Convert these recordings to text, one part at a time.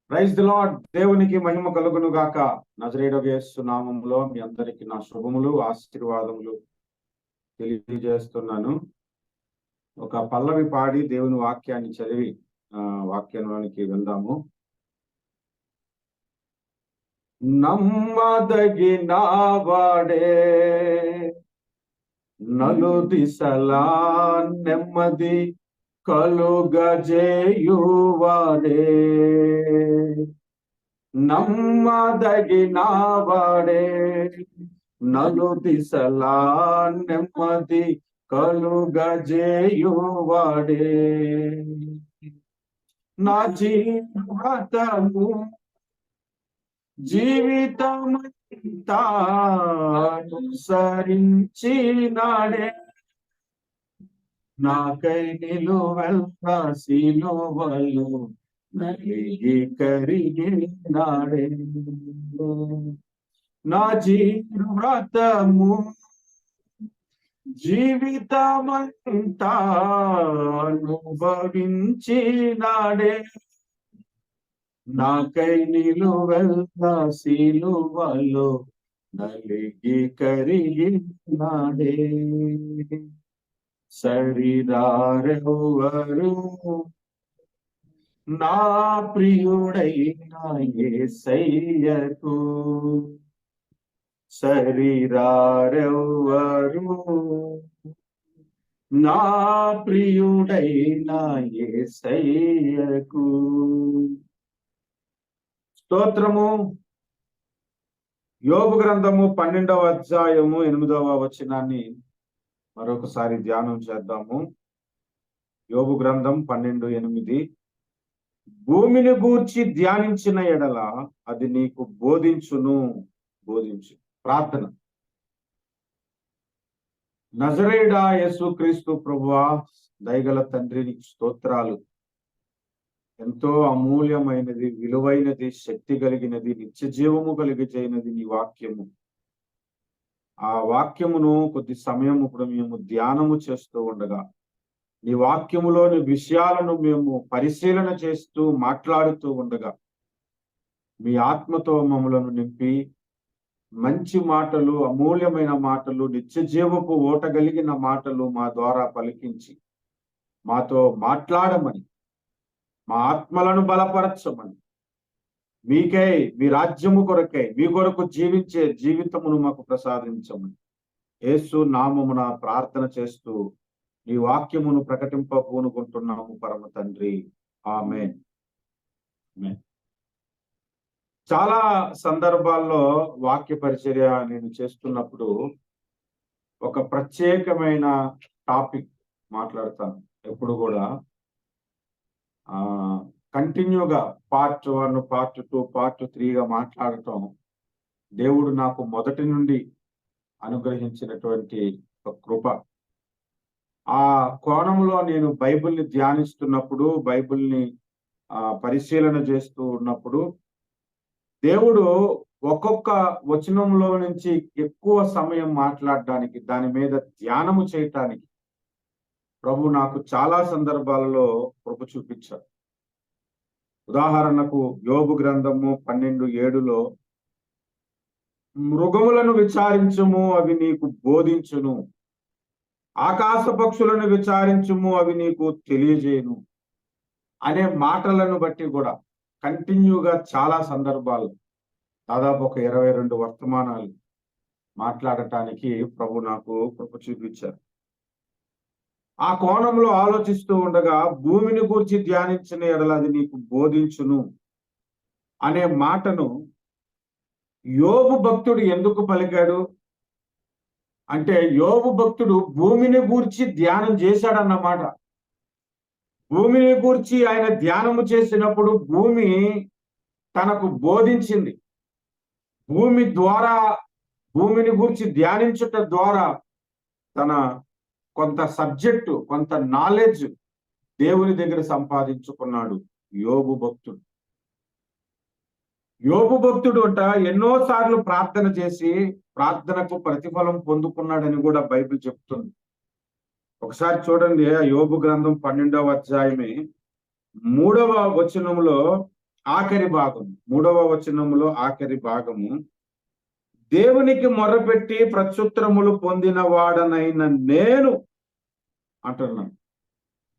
Praise the lord. దేవునికి మహిమ కలుగును గాక. నజరేయుడగు యేసు నామములో మీ అందరికి నా శుభములు ఆశీర్వాదములు తెలియజేస్తున్నాను. ఒక పల్లవి పాడి దేవుని వాక్యాన్ని చదివి వాక్యంలోనికి వెళ్దాము. నమ్మదగిన వాడే, నలు దిశలా నెమ్మది కలుగజేయువాడే, నమ్మదగిన వాడే, నలు దిశలా నెమ్మది కలుగజేయువాడే, నా జీవితము జీవితమంతా అనుసరించినాడే, నాకై నిలువెల్లా సిలువలో నలిగి కరిగినాడే, నా జీవితము జీవితమంతా అనుభవించినాడే, నాకై నిలువెల్లా సిలువలో నలిగి కరిగినాడే. సరిదారెవ్వరు నా ప్రియుడైన యేసయ్యకు, సరిదారెవ్వరు నా ప్రియుడైన యేసయ్యకు. స్తోత్రము. యోబు గ్రంథము 12వ అధ్యాయము 8వ వచనాన్ని మరొకసారి ధ్యానం చేద్దాము. యోబు గ్రంథం 12:8. భూమిని గూర్చి ధ్యానించిన ఎడల అది నీకు బోధించు. ప్రార్థన. నజరేయుడా యేసుక్రీస్తు ప్రభువా, దయగల తండ్రి, నీకు స్తోత్రాలు. ఎంతో అమూల్యమైనది, విలువైనది, శక్తి కలిగినది, నిత్య జీవము కలిగజేయనది నీ వాక్యము. ఆ వాక్యమును కొద్ది సమయం ఇప్పుడు మేము ధ్యానము చేస్తూ ఉండగా నీ వాక్యములోని విషయాలను మేము పరిశీలన చేస్తూ మాట్లాడుతూ ఉండగా మీ ఆత్మతో మమ్మలను నింపి మంచి మాటలు, అమూల్యమైన మాటలు, నిత్య జీవపు ఓటగలిగిన మాటలు మా ద్వారా పలికించి మాతో మాట్లాడమని, మా ఆత్మలను బలపరచమని, మీకై, మీ రాజ్యము కొరకై, మీ కొరకు జీవించే జీవితమును మాకు ప్రసాదించమని యేసు నామమున ప్రార్థన చేస్తూ నీ వాక్యమును ప్రకటింప పూనుకుంటున్నాము పరమ తండ్రి. ఆమేన్. చాలా సందర్భాల్లో వాక్య పరిచర్య నేను చేస్తున్నప్పుడు ఒక ప్రత్యేకమైన టాపిక్ మాట్లాడతాను. ఎప్పుడు కూడా కంటిన్యూగా పార్ట్ 1, పార్ట్ 2, పార్ట్ 3గా మాట్లాడటం దేవుడు నాకు మొదటి నుండి అనుగ్రహించినటువంటి ఒక కృప. ఆ కోణంలో నేను బైబిల్ని ధ్యానిస్తున్నప్పుడు, బైబిల్ని పరిశీలన చేస్తూ ఉన్నప్పుడు దేవుడు ఒక్కొక్క వచనంలో నుంచి ఎక్కువ సమయం మాట్లాడడానికి, దాని మీద ధ్యానము చేయటానికి ప్రభు నాకు చాలా సందర్భాలలో కృప చూపించారు. ఉదాహరణకు యోబు గ్రంథము 12:7లో మృగములను విచారించుము, అవి నీకు బోధించును, ఆకాశ పక్షులను విచారించుము, అవి నీకు తెలియజేయును అనే మాటలను బట్టి కూడా కంటిన్యూగా చాలా సందర్భాలు, దాదాపు ఒక 22 వర్తమానాలు మాట్లాడటానికి ప్రభు నాకు కృప చూపించారు. ఆ కోణంలో ఆలోచిస్తూ ఉండగా భూమిని గురించి ధ్యానించిన ఎడల అది నీకు బోధించును అనే మాటను యోబు భక్తుడు ఎందుకు పలికాడు అంటే, యోబు భక్తుడు భూమిని గూర్చి ధ్యానం చేశాడన్నమాట. భూమిని గూర్చి ఆయన ధ్యానము చేసినప్పుడు భూమి తనకు బోధించింది. భూమి ద్వారా, భూమిని గూర్చి ధ్యానించుట ద్వారా తన కొంత సబ్జెక్టు, కొంత నాలెడ్జ్ దేవుని దగ్గర సంపాదించుకున్నాడు యోబు భక్తుడు. యోబు భక్తుడు అంట ఎన్నోసార్లు ప్రార్థన చేసి ప్రార్థనకు ప్రతిఫలం పొందుకున్నాడని కూడా బైబిల్ చెప్తుంది. ఒకసారి చూడండి, యోబు గ్రంథం 12వ అధ్యాయమే 3వ వచనంలో ఆఖరి భాగం 3వ వచనములో ఆఖరి భాగము, దేవునికి మొరపెట్టి ప్రత్యుత్తరములు పొందిన వాడనైన నేను అంటున్నాను.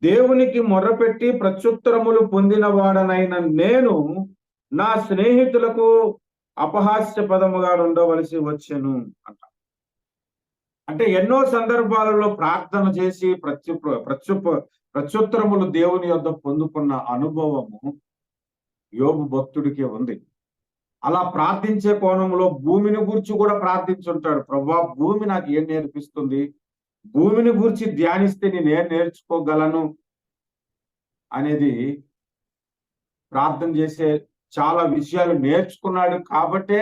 దేవునికి మొర్రపెట్టి ప్రత్యుత్తరములు పొందిన వాడనైన నేను నా స్నేహితులకు అపహాస్య పదముగా ఉండవలసి వచ్చెను అంట. అంటే ఎన్నో సందర్భాలలో ప్రార్థన చేసి ప్రత్యుత్తరములు దేవుని యొద్ద పొందుకున్న అనుభవము యోబు భక్తుడికి ఉంది. అలా ప్రార్థించే కోణంలో భూమిని గురించి కూడా ప్రార్థించుంటాడు. ప్రభువా, భూమి నాకు ఏం నేర్పిస్తుంది, భూమిని గురించి ధ్యానిస్తే నేను ఏం నేర్చుకోగలను అనేది ప్రార్థన చేసే చాలా విషయాలు నేర్చుకున్నాడు. కాబట్టే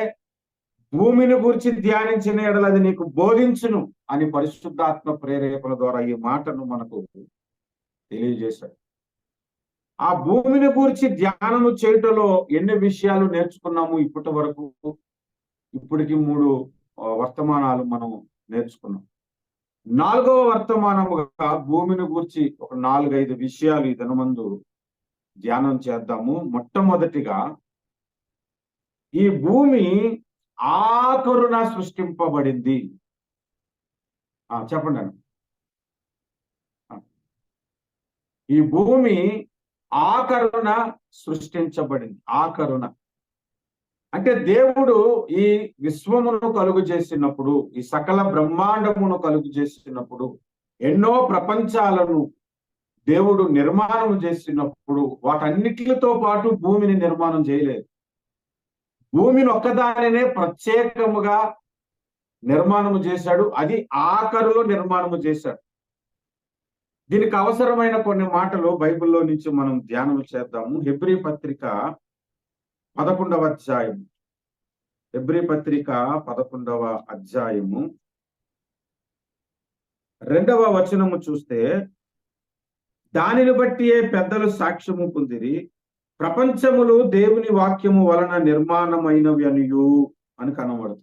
భూమిని గురించి ధ్యానించిన ఎడల అది నీకు బోధించును అని పరిశుద్ధాత్మ ప్రేరేపణ ద్వారా ఈ మాటను మనకు తెలియజేశాడు. ఆ భూమిని గురించి ధ్యానము చేయటంలో ఎన్ని విషయాలు నేర్చుకున్నాము ఇప్పటి వరకు. ఇప్పటికి 3 వర్తమానాలు మనం నేర్చుకున్నాం. 4వ వర్తమానముగా భూమిని గురించి ఒక 4-5 విషయాలు ఈ దినమందు ధ్యానం చేద్దాము. మొట్టమొదటిగా, ఈ భూమి ఆఖరున సృష్టింపబడింది. చెప్పండి అన్న. ఈ భూమి ఆఖరున సృష్టించబడింది. ఆఖరున అంటే దేవుడు ఈ విశ్వమును కలుగు చేసినప్పుడు, ఈ సకల బ్రహ్మాండమును కలుగు చేసినప్పుడు, ఎన్నో ప్రపంచాలను దేవుడు నిర్మాణం చేసినప్పుడు వాటన్నిటితో పాటు భూమిని నిర్మాణం చేయలేదు. భూమిని ఒక్కదానినే ప్రత్యేకముగా నిర్మాణము చేశాడు. అది ఆఖరులో నిర్మాణము చేశాడు. దీనికి అవసరమైన కొన్ని మాటలు బైబిల్లో నుంచి మనం ధ్యానం చేద్దాము. హెబ్రీ పత్రిక 11వ అధ్యాయం. హెబ్రీ పత్రిక 11వ అధ్యాయము 2వ వచనము చూస్తే, దానిని బట్టి పెద్దలు సాక్ష్యము పొందిరి, ప్రపంచములు దేవుని వాక్యము వలన నిర్మాణమైనవి అనియు అని కనబడుతుంది.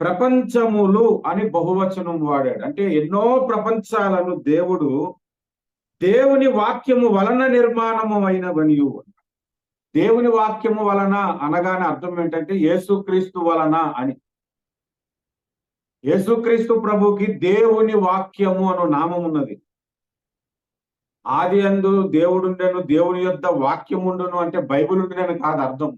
ప్రపంచములు అని బహువచనం వాడాడు. అంటే ఎన్నో ప్రపంచాలను దేవుడు దేవుని వాక్యము వలన నిర్మాణము అయినవనియు. దేవుని వాక్యము వలన అనగానే అర్థం ఏంటంటే యేసుక్రీస్తు వలన అని. యేసుక్రీస్తు ప్రభుకి దేవుని వాక్యము అను నామం ఉన్నది. ఆది యందు దేవుడుండెను, దేవుని యొద్ద వాక్యం ఉండును అంటే బైబిల్ ఉండేను కాదు అర్థం.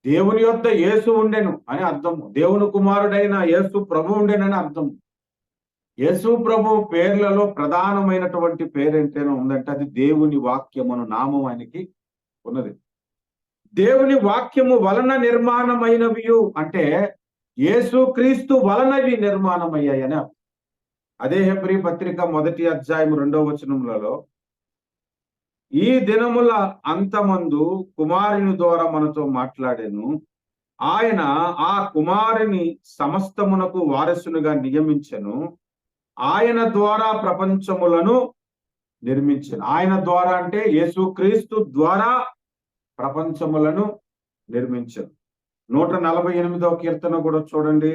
దేవుని యొద్ద యేసు ఉండెను అని అర్థము. దేవుని కుమారుడైన యేసు ప్రభు ఉండెనని అర్థము. యేసు ప్రభు పేర్లలో ప్రధానమైనటువంటి పేరేంటైనా ఉందంటే అది దేవుని వాక్యము అను నామం ఆయనకి ఉన్నది. దేవుని వాక్యము వలన నిర్మాణమైనవి అంటే యేసు క్రీస్తు వలనవి నిర్మాణమయ్యాయని అర్థం. అదే హెబ్రీ పత్రిక 1వ అధ్యాయం 2వ వచనములలో, ఈ దినముల అంతమందు కుమారుని ద్వారా మనతో మాట్లాడాను, ఆయన ఆ కుమారుని సమస్తమునకు వారసునిగా నియమించెను, ఆయన ద్వారా ప్రపంచములను నిర్మించెను. ఆయన ద్వారా అంటే యేసుక్రీస్తు ద్వారా ప్రపంచములను నిర్మించెను. 148వ కీర్తన కూడా చూడండి.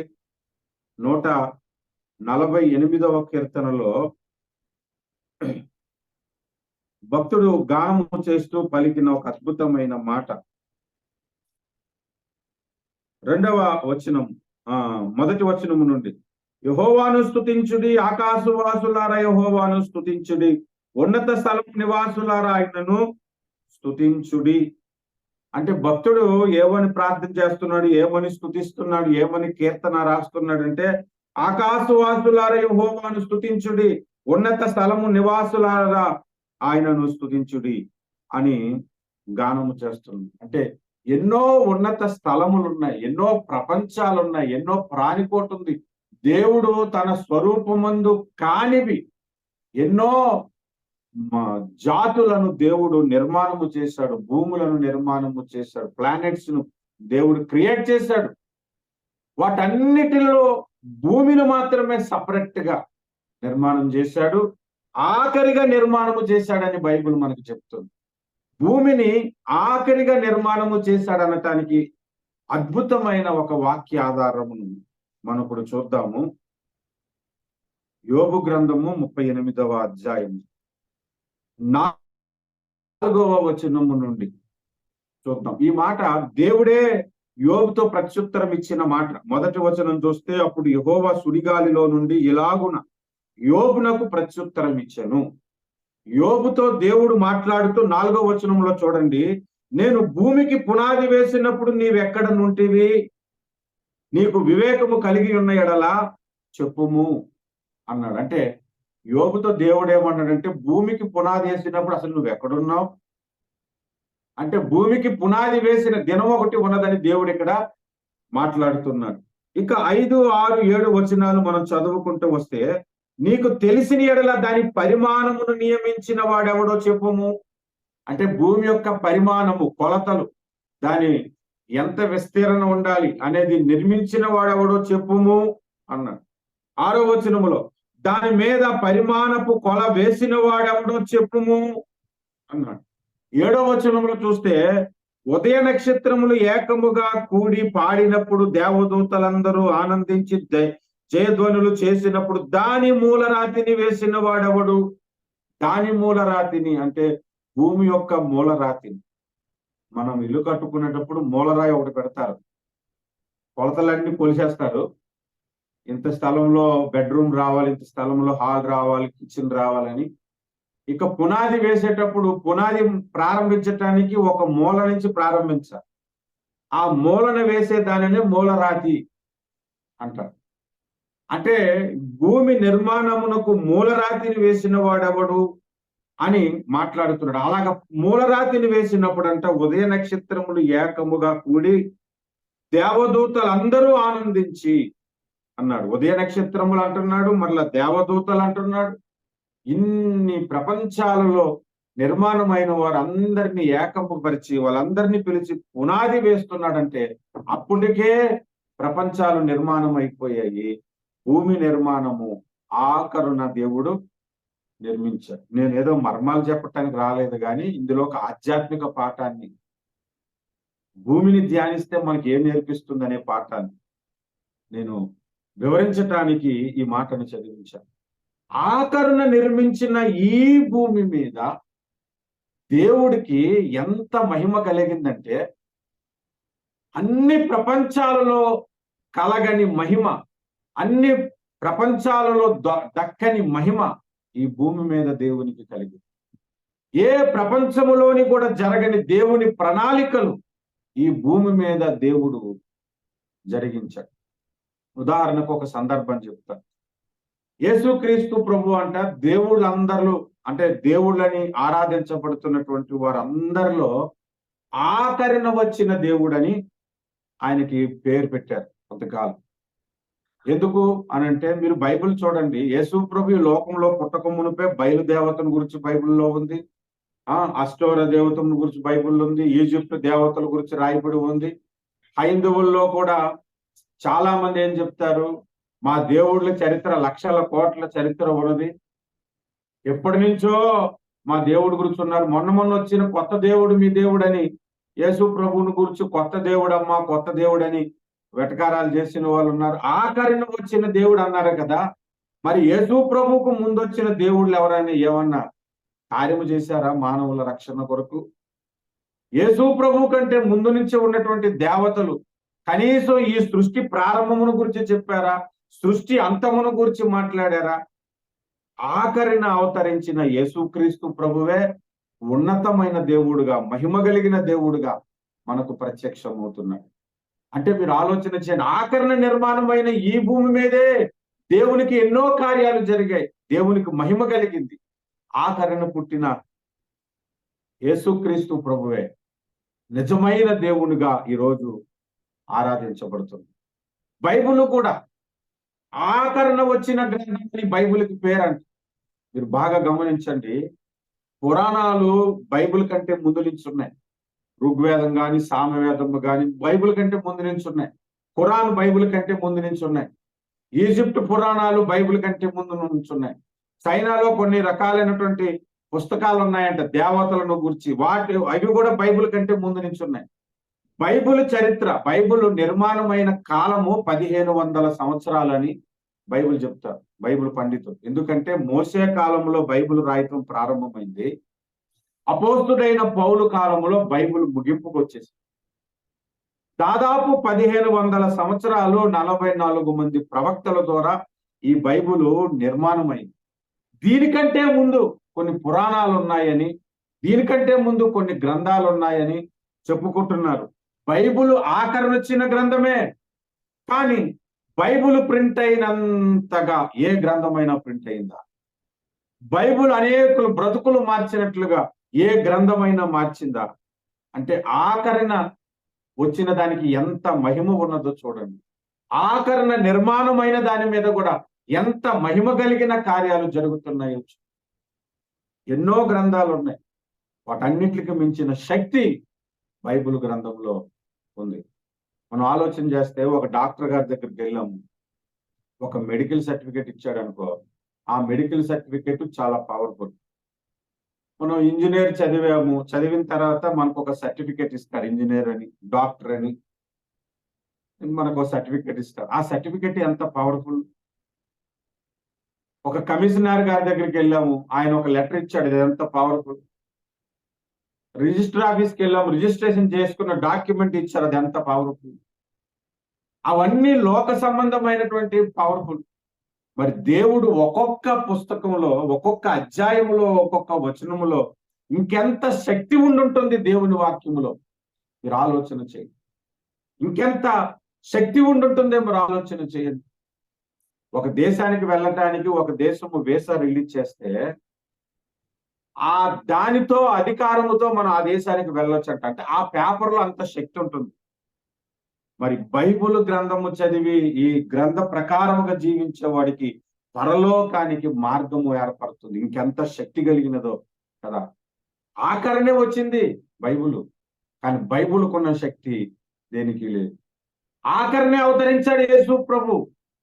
148వ కీర్తనలో భక్తుడు గానము చేస్తూ పలికిన ఒక అద్భుతమైన మాట. 2వ వచనం, 1వ వచనము నుండి, యెహోవాను స్తుతించుడి, ఆకాశవాసులారా యెహోవాను స్తుతించుడి, ఉన్నత స్థలం నివాసులారా ఆయనను స్తుతించుడి. అంటే భక్తుడు ఏమని ప్రార్థన చేస్తున్నాడు, ఏమని స్తుతిస్తున్నాడు, ఏమని కీర్తన రాస్తున్నాడు అంటే, ఆకాశవాసులారా యెహోవాను స్తుతించుడి, ఉన్నత స్థలము నివాసులారా ఆయనను స్తుతించుడి అని గానము చేస్తుంది. అంటే ఎన్నో ఉన్నత స్థలములు ఉన్నాయి, ఎన్నో ప్రపంచాలు ఉన్నాయి, ఎన్నో ప్రాణికోటి ఉంది. దేవుడు తన స్వరూపమందు కానివి ఎన్నో జాతులను దేవుడు నిర్మాణము చేశాడు, భూములను నిర్మాణము చేశాడు, ప్లానెట్స్ ను దేవుడు క్రియేట్ చేశాడు. వాటన్నిటిలో భూమిని మాత్రమే సపరేట్ గా నిర్మాణం చేశాడు, ఆఖరిగా నిర్మాణము చేశాడని బైబిల్ మనకు చెప్తుంది. భూమిని ఆఖరిగా నిర్మాణము చేశాడు అనటానికి అద్భుతమైన ఒక వాక్య ఆధారమును మనం ఇప్పుడు చూద్దాము. యోబు గ్రంథము 38వ అధ్యాయం 4వ వచనము నుండి చూద్దాం. ఈ మాట దేవుడే యోబుతో ప్రత్యుత్తరం ఇచ్చిన మాట. మొదటి వచనం చూస్తే, అప్పుడు యెహోవా సుడిగాలిలో నుండి ఇలాగున యోబునకు ప్రత్యుత్తరం ఇచ్చెను. యోబుతో దేవుడు మాట్లాడుతూ 4వ వచనంలో చూడండి, నేను భూమికి పునాది వేసినప్పుడు నీవెక్కడ నుంటివి? నీకు వివేకము కలిగి ఉన్న ఎడలా చెప్పుము అన్నాడు. అంటే యోబుతో దేవుడు ఏమన్నాడంటే, భూమికి పునాది వేసినప్పుడు అసలు నువ్వు ఎక్కడున్నావు? అంటే భూమికి పునాది వేసిన దినం ఒకటి ఉన్నదని దేవుడు ఇక్కడ మాట్లాడుతున్నాడు. ఇక 5, 6, 7 వచనాలు మనం చదువుకుంటూ వస్తే, నీకు తెలిసిన ఎడల దాని పరిమాణమును నియమించిన వాడెవడో చెప్పుము. అంటే భూమి యొక్క పరిమాణము, కొలతలు, దాని ఎంత విస్తీర్ణం ఉండాలి అనేది నిర్మించిన వాడెవడో చెప్పుము అన్నాడు. 6వ వచనములో, దాని మీద పరిమాణపు కొల వేసిన వాడెవడో చెప్పుము అన్నాడు. 7వ వచనంలో చూస్తే, ఉదయ నక్షత్రములు ఏకముగా కూడి పాడినప్పుడు దేవదూతలందరూ ఆనందించి జయధ్వనులు చేసినప్పుడు దాని మూలరాతిని వేసిన వాడెవడు? దాని మూలరాతిని అంటే భూమి యొక్క మూలరాతిని. మనం ఇల్లు కట్టుకునేటప్పుడు మూలరాయి ఒకటి పెడతారు, కొలతలన్నీ కొలిసేస్తారు. ఇంత స్థలంలో బెడ్రూమ్ రావాలి, ఇంత స్థలంలో హాల్ రావాలి, కిచెన్ రావాలని. ఇక పునాది వేసేటప్పుడు పునాది ప్రారంభించటానికి ఒక మూల నుంచి ప్రారంభించాలి. ఆ మూలన వేసే దానిని మూలరాతి అంటారు. అంటే భూమి నిర్మాణమునకు మూలరాతిని వేసిన వాడెవడు అని మాట్లాడుతున్నాడు. అలాగా మూలరాతిని వేసినప్పుడు అంట ఉదయ నక్షత్రములు ఏకముగా కూడి దేవదూతలందరూ ఆనందించి అన్నాడు. ఉదయ నక్షత్రములు అంటున్నాడు, మరలా దేవదూతలు అంటున్నాడు. ఇన్ని ప్రపంచాలలో నిర్మాణమైన వారందరినీ ఏకపరిచి వాళ్ళందరినీ పిలిచి పునాది వేస్తున్నాడంటే అప్పటికే ప్రపంచాలు నిర్మాణం అయిపోయాయి. భూమి నిర్మాణము ఆఖరున దేవుడు నిర్మించాడు. నేను ఏదో మర్మాలు చెప్పటానికి రాలేదు, కానీ ఇందులో ఒక ఆధ్యాత్మిక పాఠాన్ని, భూమిని ధ్యానిస్తే మనకి ఏం నేర్పిస్తుంది అనే పాఠాన్ని నేను వివరించటానికి ఈ మాటను చదివించాను. ఆఖరున నిర్మించిన ఈ భూమి మీద దేవుడికి ఎంత మహిమ కలిగిందంటే, అన్ని ప్రపంచాలలో కలగని మహిమ, అన్ని ప్రపంచాలలో దక్కని మహిమ ఈ భూమి మీద దేవునికి కలిగింది. ఏ ప్రపంచములోని కూడా జరగని దేవుని ప్రణాళికలు ఈ భూమి మీద దేవుడు జరిగించాడు. ఉదాహరణకు ఒక సందర్భం చెప్తాను. యేసుక్రీస్తు ప్రభు అంట దేవుళ్ళందరూ, అంటే దేవుళ్ళని ఆరాధించబడుతున్నటువంటి వారందరిలో ఆఖరిన వచ్చిన దేవుడని ఆయనకి పేరు పెట్టారు కొంతకాలం. ఎందుకు అనంటే, మీరు బైబిల్ చూడండి, యేసు ప్రభు లోకంలో పుట్టక మునిపే బయలుదేవతను గురించి బైబిల్లో ఉంది, అష్టోర దేవతను గురించి బైబిల్లో ఉంది, ఈజిప్ట్ దేవతల గురించి రాయబడి ఉంది. హైందవుల్లో కూడా చాలా మంది ఏం చెప్తారు, మా దేవుళ్ళ చరిత్ర లక్షల కోట్ల చరిత్ర ఉన్నది, ఎప్పటి నుంచో మా దేవుడి గురించి ఉన్నారు. మొన్న వచ్చిన కొత్త దేవుడు మీ దేవుడని, యేసు ప్రభువుని గురించి కొత్త దేవుడమ్మా కొత్త దేవుడని వెటకారాలు చేసిన వాళ్ళు ఉన్నారు. ఆఖరిన వచ్చిన దేవుడు అన్నారు కదా, మరి యేసు ప్రభువుకు ముందొచ్చిన దేవుళ్ళు ఎవరని ఏమన్నా కార్యము చేశారా మానవుల రక్షణ కొరకు? యేసు ప్రభువు కంటే ముందు నుంచి ఉన్నటువంటి దేవతలు కనీసం ఈ సృష్టి ప్రారంభమును గురించి చెప్పారా? సృష్టి అంతమును గురించి మాట్లాడారా? ఆఖరిన అవతరించిన యేసుక్రీస్తు ప్రభువే ఉన్నతమైన దేవుడుగా, మహిమ కలిగిన దేవుడుగా మనకు ప్రత్యక్షమవుతున్నాడు. అంటే మీరు ఆలోచన చేయండి, ఆఖరణ నిర్మాణమైన ఈ భూమి మీదే దేవునికి ఎన్నో కార్యాలు జరిగాయి, దేవునికి మహిమ కలిగింది. ఆఖరణ పుట్టిన యేసుక్రీస్తు ప్రభువే నిజమైన దేవునిగా ఈరోజు ఆరాధించబడుతుంది. బైబిల్ కూడా ఆఖరణ వచ్చిన గ్రంథాన్ని బైబిల్కి పేరంట. మీరు బాగా గమనించండి, పురాణాలు బైబిల్ కంటే ముందు నుంచి ఉన్నాయి. ఋగ్వేదం కానీ సామవేదం కానీ బైబిల్ కంటే ముందు నుంచి ఉన్నాయి. ఖురాన్ బైబిల్ కంటే ముందు నుంచి ఉన్నాయి. ఈజిప్ట్ పురాణాలు బైబిల్ కంటే ముందు నుంచి ఉన్నాయి. చైనాలో కొన్ని రకాలైనటువంటి పుస్తకాలు ఉన్నాయంట దేవతలను గురించి, అవి కూడా బైబిల్ కంటే ముందు నుంచి ఉన్నాయి. బైబిల్ చరిత్ర, బైబిల్ నిర్మాణమైన కాలము 1500 సంవత్సరాలని బైబిల్ చెప్తారు, బైబిల్ పండితులు. ఎందుకంటే మోసే కాలంలో బైబిల్ రాయటం ప్రారంభమైంది. అపోస్తుడైన పౌలు కాలంలో బైబిల్ ముగింపుకు వచ్చేసింది. దాదాపు 1500 సంవత్సరాలు 44 మంది ప్రవక్తల ద్వారా ఈ బైబిల్ నిర్మాణమైంది. దీనికంటే ముందు కొన్ని పురాణాలు ఉన్నాయని, దీనికంటే ముందు కొన్ని గ్రంథాలు ఉన్నాయని చెప్పుకుంటున్నారు. బైబిల్ ఆఖరినొచ్చిన గ్రంథమే, కానీ బైబిల్ ప్రింట్ అయినంతగా ఏ గ్రంథమైనా ప్రింట్ అయిందా? బైబిల్ అనేకులు బ్రతుకులు మార్చినట్లుగా ఏ గ్రంథమైనా మార్చిందా? అంటే ఆఖరిన వచ్చిన దానికి ఎంత మహిమ ఉన్నదో చూడండి. ఆఖరిన నిర్మాణమైన దాని మీద కూడా ఎంత మహిమ కలిగిన కార్యాలు జరుగుతున్నాయో. ఎన్నో గ్రంథాలు ఉన్నాయి, వాటన్నిటికి మించిన శక్తి బైబిల్ గ్రంథంలో ఉంది. మనం ఆలోచన చేస్తే, ఒక డాక్టర్ గారి దగ్గరికి వెళ్ళాము, ఒక మెడికల్ సర్టిఫికేట్ ఇచ్చాడు అనుకో, ఆ మెడికల్ సర్టిఫికేట్ చాలా పవర్ఫుల్. మనం ఇంజనీర్ చదివాము, చదివిన తర్వాత మనకు ఒక సర్టిఫికేట్ ఇస్తారు, ఇంజనీర్ అని, డాక్టర్ అని మనకు ఒక సర్టిఫికేట్ ఇస్తారు. ఆ సర్టిఫికేట్ ఎంత పవర్ఫుల్. ఒక కమిషనర్ గారి దగ్గరికి వెళ్ళాము, ఆయన ఒక లెటర్ ఇచ్చాడు, ఇది ఎంత పవర్ఫుల్. రిజిస్టర్ ఆఫీస్కి వెళ్ళాము, రిజిస్ట్రేషన్ చేసుకున్న డాక్యుమెంట్ ఇచ్చారు, అది ఎంత పవర్ఫుల్. అవన్నీ లోక సంబంధమైనటువంటి పవర్ఫుల్. మరి దేవుడు ఒక్కొక్క పుస్తకంలో, ఒక్కొక్క అధ్యాయంలో, ఒక్కొక్క వచనములో ఇంకెంత శక్తి ఉండుంటుంది దేవుని వాక్యములో, మీరు ఆలోచన చేయండి. ఇంకెంత శక్తి ఉండుంటుందే మీరు ఆలోచన చేయండి. ఒక దేశానికి వెళ్ళటానికి ఒక దేశము వీసా రిలీజ్ చేస్తే, ఆ దానితో అధికారముతో మనం ఆ దేశానికి వెళ్ళొచ్చంట. అంటే ఆ పేపర్లో అంత శక్తి ఉంటుంది. మరి బైబిల్ గ్రంథము చదివి ఈ గ్రంథ ప్రకారముగా జీవించే వాడికి పరలోకానికి మార్గము ఏర్పడుతుంది. ఇంకెంత శక్తి కలిగినదో కదా. ఆఖరణే వచ్చింది బైబిల్, కానీ బైబిల్కున్న శక్తి దేనికి లేదు. ఆఖరణే అవతరించాడు యేసు ప్రభు.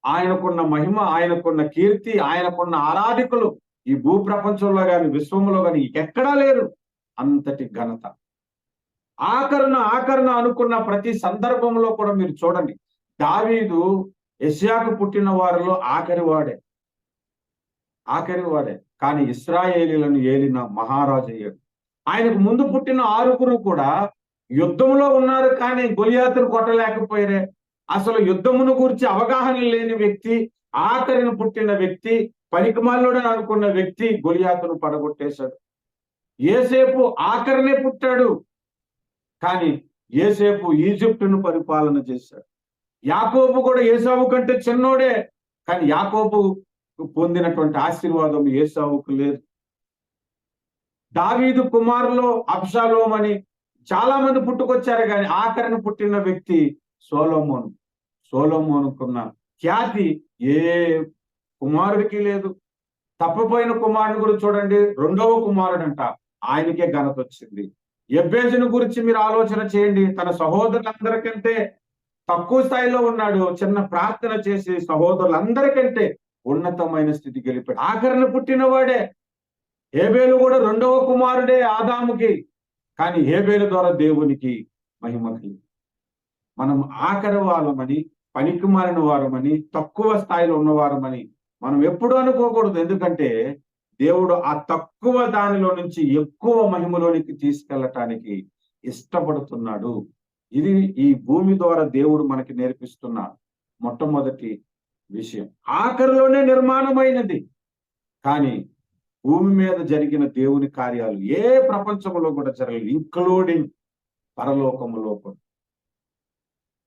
ఆయనకున్న మహిమ, ఆయనకున్న కీర్తి, ఆయనకున్న ఆరాధికులు ఈ భూ ప్రపంచంలో కానీ విశ్వంలో కానీ ఎక్కడా లేరు అంతటి ఘనత. ఆఖరణ అనుకున్న ప్రతి సందర్భంలో కూడా మీరు చూడండి, దావీదు యెషయాకు పుట్టిన వారిలో ఆఖరివాడే, కానీ ఇశ్రాయేలీలను ఏలిన మహారాజు అయ్యాడు. ఆయనకు ముందు పుట్టిన 6 కూడా యుద్ధంలో ఉన్నారు, కానీ గొలియాతును కొట్టలేకపోయారే. అసలు యుద్ధమును గురించి అవగాహన లేని వ్యక్తి, ఆఖరిన పుట్టిన వ్యక్తి, పనికిమాలినోడని అనుకున్న వ్యక్తి గొలియాతును పడగొట్టేశాడు. యోసేపు ఆఖరినే పుట్టాడు, కానీ యోసేపు ఈజిప్టును పరిపాలన చేశాడు. యాకోబు కూడా ఏసావు కంటే చిన్నోడే, కానీ యాకోబు పొందినటువంటి ఆశీర్వాదం ఏసావుకు లేదు. దావీదు కుమారులో అబ్షాలోము అని చాలా మంది పుట్టుకొచ్చారు, కానీ ఆఖరిన పుట్టిన వ్యక్తి సొలొమోను. సొలొమోనుకున్న ఖ్యాతి ఏ కుమారుడికి లేదు. తప్పిపోయిన కుమారుని గురించి చూడండి, 2వ కుమారుడంట, ఆయనకే ఘనత వచ్చింది. యెబెజును గురించి మీరు ఆలోచన చేయండి, తన సహోదరులందరికంటే తక్కువ స్థాయిలో ఉన్నాడు, చిన్న ప్రార్థన చేసి సహోదరులందరికంటే ఉన్నతమైన స్థితికి వెళ్ళిపోయాడు. ఆఖరిన పుట్టినవాడే. హేబేలు కూడా 2వ కుమారుడే ఆదాముకి, కానీ హేబేలు ద్వారా దేవునికి మహిమ కలిగింది. మనం ఆఖరి వాళ్ళమని, పనికి మారిన వారమని, తక్కువ స్థాయిలో ఉన్నవారమని మనం ఎప్పుడు అనుకోకూడదు. ఎందుకంటే దేవుడు ఆ తక్కువ దానిలో నుంచి ఎక్కువ మహిమలోనికి తీసుకెళ్ళటానికి ఇష్టపడుతున్నాడు. ఇది ఈ భూమి ద్వారా దేవుడు మనకి నేర్పిస్తున్న మొట్టమొదటి విషయం. ఆఖరిలోనే నిర్మాణమైనది, కానీ భూమి మీద జరిగిన దేవుని కార్యాలు ఏ ప్రపంచంలో కూడా జరగలేదు, ఇంక్లూడింగ్ పరలోకములో కూడా.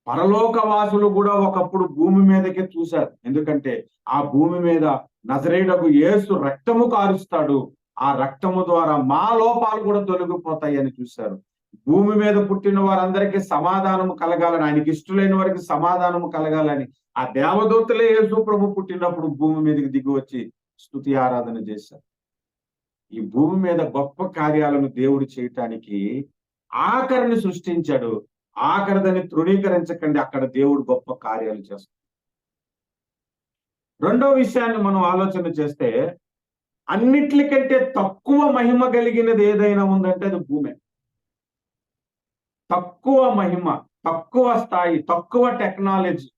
పరలోకవాసులు కూడా ఒకప్పుడు భూమి మీదకే చూశారు. ఎందుకంటే ఆ భూమి మీద నజరేయుడగు యేసు రక్తము కారుస్తాడు, ఆ రక్తము ద్వారా మా లోపాలు కూడా తొలగిపోతాయి అని చూశారు. భూమి మీద పుట్టిన వారందరికీ సమాధానము కలగాలని, ఆయనకి ఇష్టలైన వారికి సమాధానము కలగాలని ఆ దేవదూతలే యేసు ప్రభు పుట్టినప్పుడు భూమి మీదకి దిగి వచ్చి స్తుతి ఆరాధన చేశారు. ఈ భూమి మీద గొప్ప కార్యాలను దేవుడు చేయటానికి ఆఖరిని సృష్టించాడు. ఆఖరిదని తృణీకరించకండి, అక్కడ దేవుడు గొప్ప కార్యాలు చేస్తాడు. 2వ విషయాన్ని మనం ఆలోచన చేస్తే, అన్నిట్లికంటే తక్కువ మహిమ కలిగినది ఏదైనా ఉందంటే అది భూమే. తక్కువ మహిమ, తక్కువ స్థాయి, తక్కువ టెక్నాలజీ.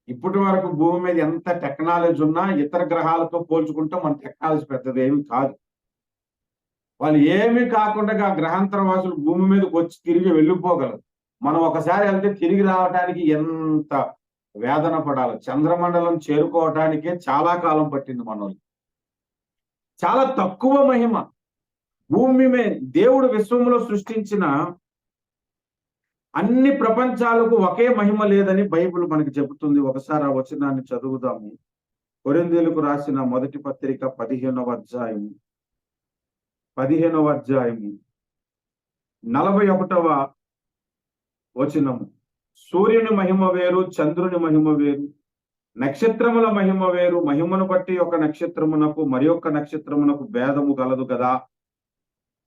ఇప్పటి వరకు భూమి మీద ఎంత టెక్నాలజీ ఉన్నా ఇతర గ్రహాలతో పోల్చుకుంటే మన టెక్నాలజీ పెద్దదేమి కాదు. వాళ్ళు ఏమీ కాకుండా గ్రహాంతర వాసులు భూమి మీదకి వచ్చి తిరిగి వెళ్ళిపోగలరు. మనం ఒకసారి వెళ్తే తిరిగి రావడానికి ఎంత వేదన పడాలి. చంద్రమండలం చేరుకోవటానికే చాలా కాలం పట్టింది మనోళ్ళకి. చాలా తక్కువ మహిమ. భూమి దేవుడు విశ్వంలో సృష్టించిన అన్ని ప్రపంచాలకు ఒకే మహిమ లేదని బైబిల్ మనకి చెబుతుంది. ఒకసారి ఆ వచనాన్ని చదువుదాము. కొరింథీయులకు రాసిన మొదటి పత్రిక 15వ అధ్యాయము 41వ వచనము. సూర్యుని మహిమ వేరు, చంద్రుని మహిమ వేరు, నక్షత్రముల మహిమ వేరు. మహిమను బట్టి ఒక నక్షత్రమునకు మరి ఒక నక్షత్రమునకు భేదము కలదు కదా.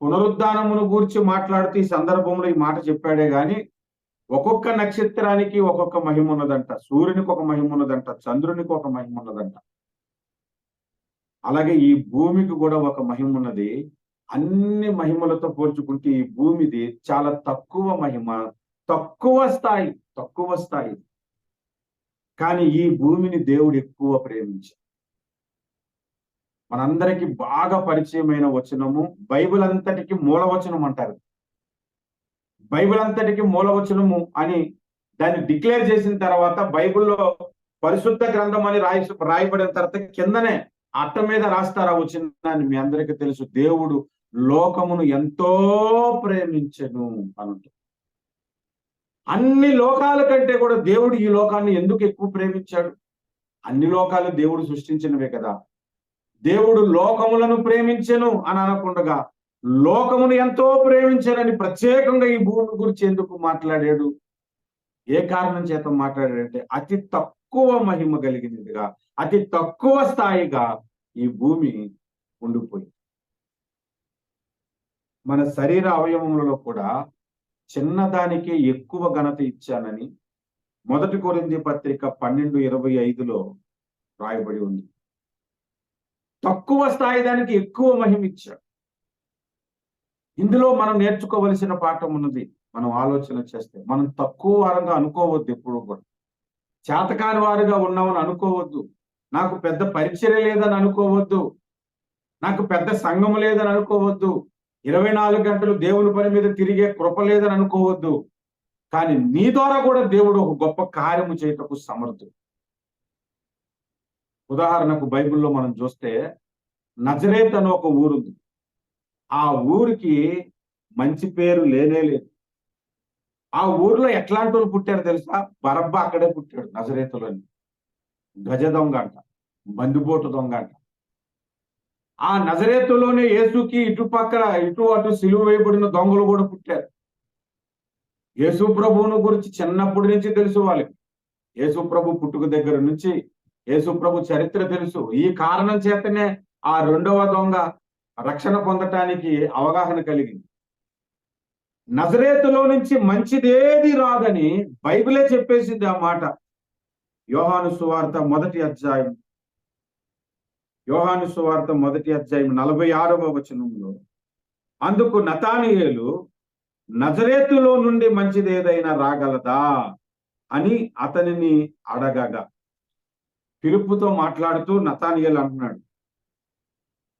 పునరుద్ధానమును గూర్చి మాట్లాడుతూ ఈ సందర్భంలో ఈ మాట చెప్పాడే గాని ఒక్కొక్క నక్షత్రానికి ఒక్కొక్క మహిమ ఉన్నదంట. సూర్యునికి ఒక మహిమ ఉన్నదంట, చంద్రునికి ఒక మహిమ ఉన్నదంట. అలాగే ఈ భూమికి కూడా ఒక మహిమ ఉన్నది. అన్ని మహిమలతో పోల్చుకుంటే ఈ భూమిది చాలా తక్కువ మహిమ, తక్కువ స్థాయి. కానీ ఈ భూమిని దేవుడు ఎక్కువ ప్రేమించాడు. మనందరికీ బాగా పరిచయమైన వచనము, బైబిల్ అంతటికి మూలవచనం అంటారు. బైబిల్ అంతటికి మూలవచనము అని దాన్ని డిక్లేర్ చేసిన తర్వాత బైబిల్లో పరిశుద్ధ గ్రంథం అని రాయబడిన తర్వాత కిందనే అట్ట మీద రాస్తారు ఆ వచనాన్ని. మీ అందరికీ తెలుసు, దేవుడు లోకమును ఎంతో ప్రేమించెను అని. అన్ని లోకాల కంటే కూడా దేవుడు ఈ లోకాన్ని ఎందుకు ఎక్కువ ప్రేమించాడు? అన్ని లోకాలు దేవుడు సృష్టించినవే కదా. దేవుడు లోకములను ప్రేమించెను అని అనకుండా లోకమును ఎంతో ప్రేమించానని ప్రత్యేకంగా ఈ భూమి గురించి ఎందుకు మాట్లాడాడు? ఏ కారణం చేత మాట్లాడాడంటే అతి తక్కువ మహిమ కలిగినదిగా, అతి తక్కువ స్థాయిగా ఈ భూమి ఉండిపోయింది. మన శరీర అవయవములలో కూడా చిన్నదానికి ఎక్కువ ఘనత ఇచ్చానని మొదటి కొరింథీ పత్రిక 12:25లో రాయబడి ఉంది. తక్కువ స్థాయి దానికి ఎక్కువ మహిమ ఇచ్చాడు. ఇందులో మనం నేర్చుకోవలసిన పాఠం ఉన్నది. మనం ఆలోచన చేస్తే మనం తక్కువ వారంగా అనుకోవద్దు. ఎప్పుడు కూడా చేతకాని వారుగా ఉన్నామని అనుకోవద్దు. నాకు పెద్ద పరిచర్య లేదని అనుకోవద్దు. నాకు పెద్ద సంఘం లేదని అనుకోవద్దు. 24 గంటలు దేవుని పని మీద తిరిగే కృప లేదని అనుకోవద్దు. కానీ నీ ద్వారా కూడా దేవుడు ఒక గొప్ప కార్యము చేయటకు సమర్థుడు. ఉదాహరణకు బైబిల్లో మనం చూస్తే నజరేత్ అని ఒక ఊరుంది. ఆ ఊరికి మంచి పేరు లేనే లేదు. ఆ ఊర్లో ఎట్లాంటి వాళ్ళు పుట్టారు తెలుసా? బరబ్బా అక్కడే పుట్టాడు, నజరేతులోని. గజ దొంగ అంట, బందిపోటు దొంగ అంట. ఆ నజరేతులోనే యేసుకి ఇటు అటు సిలువ వేయబడిన దొంగలు కూడా పుట్టారు. యేసు ప్రభువును గురించి చిన్నప్పటి నుంచి తెలుసు వాళ్ళకి. యేసు ప్రభు పుట్టుక దగ్గర నుంచి యేసు ప్రభు చరిత్ర తెలుసు. ఈ కారణం చేతనే ఆ రెండవ దొంగ రక్షణ పొందటానికి అవగాహన కలిగింది. నజరేతులో నుంచి మంచిదేది రాదని బైబిలే చెప్పేసింది ఆ మాట. యోహాను సువార్త మొదటి అధ్యాయం 46వ వచనంలో, అందుకు నతానియేలు, నజరేతులో నుండి మంచిదేదైనా రాగలదా అని అతనిని అడగగా, ఫిలిప్పుతో మాట్లాడుతూ నతానియేలు అంటున్నాడు,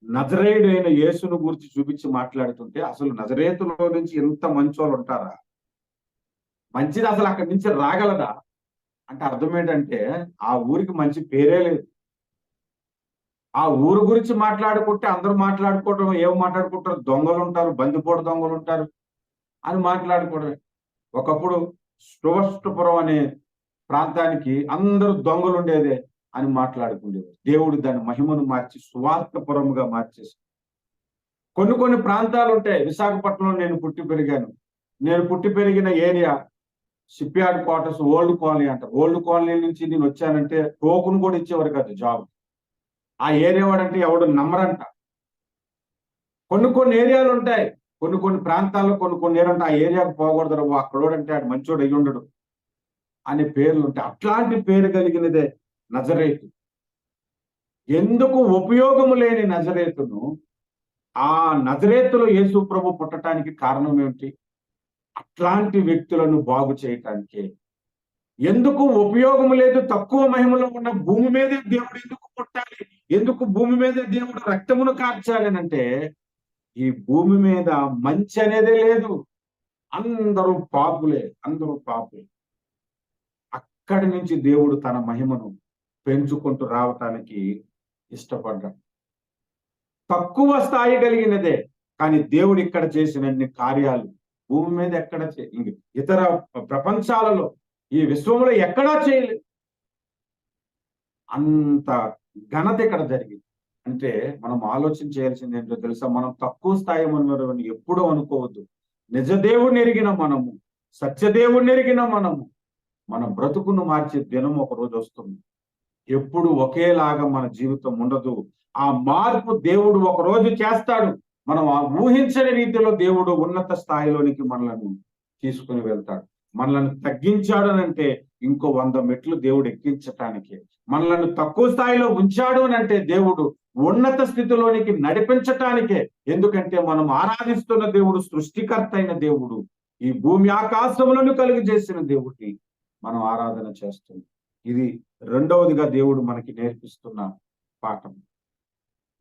నజరేయుడైన యేసును గురించి చూపించి మాట్లాడుతుంటే, అసలు నజరేతులో నుంచి ఎంత మంచోళ్ళు ఉంటారా? మంచిది అసలు అక్కడి నుంచి రాగలదా అంటే అర్థం ఏంటంటే ఆ ఊరికి మంచి పేరే లేదు. ఆ ఊరు గురించి మాట్లాడుకుంటే అందరూ మాట్లాడుకోవడం, ఏం మాట్లాడుకుంటారు? దొంగలు ఉంటారు, బందిపోటు దొంగలు ఉంటారు అని మాట్లాడుకోవడమే. ఒకప్పుడు స్టువస్టుపురం అనే ప్రాంతానికి అందరూ దొంగలు ఉండేదే అని మాట్లాడుకునేవారు. దేవుడు దాని మహిమను మార్చి సువార్తపురముగా మార్చేసి, కొన్ని ప్రాంతాలు ఉంటాయి. విశాఖపట్నంలో నేను పుట్టి పెరిగిన area ship yard quarters, old colony అంట. ఓల్డ్ కాలనీ నుంచి నేను వచ్చానంటే టోకున్ కూడా ఇచ్చేవారు కాదు జాబ్. ఆ ఏరియా వాడంటే ఎవడు నమ్మరంట. కొన్ని ఏరియాలు ఉంటాయి, కొన్ని ప్రాంతాల్లో కొన్ని ఏరియాలు ఆ ఏరియాకు పోకూడదు, అక్కడోడంటే ఆడు మంచోడు అయ్యి ఉండడు అనే పేర్లు ఉంటాయి. అట్లాంటి పేరు కలిగినదే నజరేతు. ఎందుకు ఉపయోగము లేని నజరేతును ఆ నజరేతులో యేసు ప్రభు పుట్టడానికి కారణం ఏమిటి? అట్లాంటి వ్యక్తులను బాగు చేయటానికి. ఎందుకు ఉపయోగం లేదు, తక్కువ మహిమలో ఉన్న భూమి మీదే దేవుడు ఎందుకు పుట్టాలి, ఎందుకు భూమి మీదే దేవుడు రక్తమును కార్చాలి అంటే, ఈ భూమి మీద మంచి అనేదే లేదు. అందరూ పాపులే, అందరూ పాపులే. అక్కడి నుంచి దేవుడు తన మహిమను పెంచుకుంటూ రావటానికి ఇష్టపడ్డాడు. తక్కువ స్థాయి కలిగినదే, కానీ దేవుడు ఇక్కడ చేసినన్ని కార్యాలు భూమి మీద ఎక్కడ ఇతర ప్రపంచాలలో ఈ విశ్వంలో ఎక్కడా చేయలేదు. అంత ఘనత ఇక్కడ జరిగింది. అంటే మనం ఆలోచన చేయాల్సింది ఏంటో తెలుసా? మనం తక్కువ స్థాయి మనని ఎప్పుడూ అనుకోవద్దు. నిజ దేవుణ్ణి ఎరిగిన మనము, సత్యదేవుణ్ణి ఎరిగిన మనము, మన బ్రతుకును మార్చే దినం ఒక రోజు వస్తుంది. ఎప్పుడు ఒకేలాగా మన జీవితం ఉండదు. ఆ మార్పు దేవుడు ఒక రోజు చేస్తాడు. మనం ఆ ఊహించని రీతిలో దేవుడు ఉన్నత స్థాయిలోనికి మనలను తీసుకుని వెళ్తాడు. మనల్ని తగ్గించాడు అంటే ఇంకో 100 మెట్లు దేవుడు ఎక్కించటానికి. మనల్ని తక్కువ స్థాయిలో ఉంచాడు అంటే దేవుడు ఉన్నత స్థితిలోనికి నడిపించటానికే. ఎందుకంటే మనం ఆరాధిస్తున్న దేవుడు సృష్టికర్త అయిన దేవుడు, ఈ భూమి ఆకాశములను కలిగి చేసిన దేవుడిని మనం ఆరాధన చేస్తున్నాం. ఇది రెండవదిగా దేవుడు మనకి నేర్పిస్తున్న పాఠం.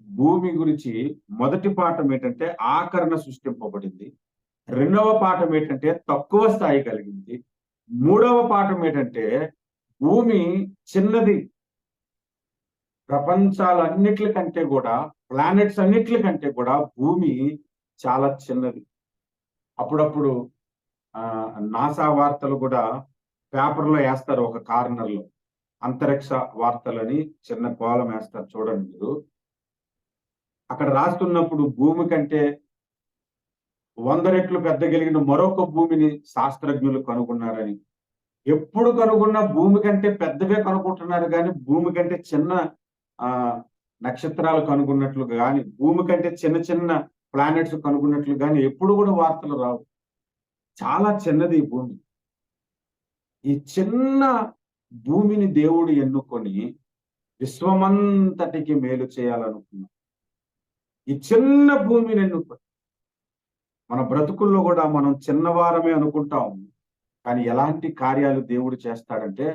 భూమి గురించి మొదటి పాఠం ఏంటంటే ఆకరణ సృష్టింపబడింది. రెండవ పాఠం ఏంటంటే తక్కువ స్థాయి కలిగింది. మూడవ పాఠం ఏంటంటే భూమి చిన్నది. ప్రపంచాలన్నిటికంటే కూడా, ప్లానెట్స్ అన్నిటికంటే కూడా భూమి చాలా చిన్నది. అప్పుడప్పుడు నాసా వార్తలు కూడా పేపర్లో వేస్తారు, ఒక కార్నర్లో అంతరిక్ష వార్తలని చిన్న కోలం వేస్తారు, చూడండి మీరు. అక్కడ రాస్తున్నప్పుడు భూమి కంటే 100 రెట్లు పెద్దగలిగిన మరొక భూమిని శాస్త్రజ్ఞులు కనుగొన్నారని. ఎప్పుడు కనుగొన్న భూమి కంటే పెద్దవే కనుక్కుంటున్నారు, కానీ భూమి కంటే చిన్న నక్షత్రాలు కనుగొన్నట్లు కానీ, భూమి కంటే చిన్న చిన్న ప్లానెట్స్ కనుగొన్నట్లు కానీ ఎప్పుడు కూడా వార్తలు రావు. చాలా చిన్నది ఈ భూమి. ఈ చిన్న భూమిని దేవుడు ఎన్నుకొని విశ్వమంతటికి మేలు చేయాలనుకున్నాడు. ఈ చిన్న భూమిని ఎన్నుకొని మన బ్రతుకుల్లో కూడా మనం చిన్నవారమే అనుకుంటాం, కానీ ఎలాంటి కార్యాలు దేవుడు చేస్తాడంటే,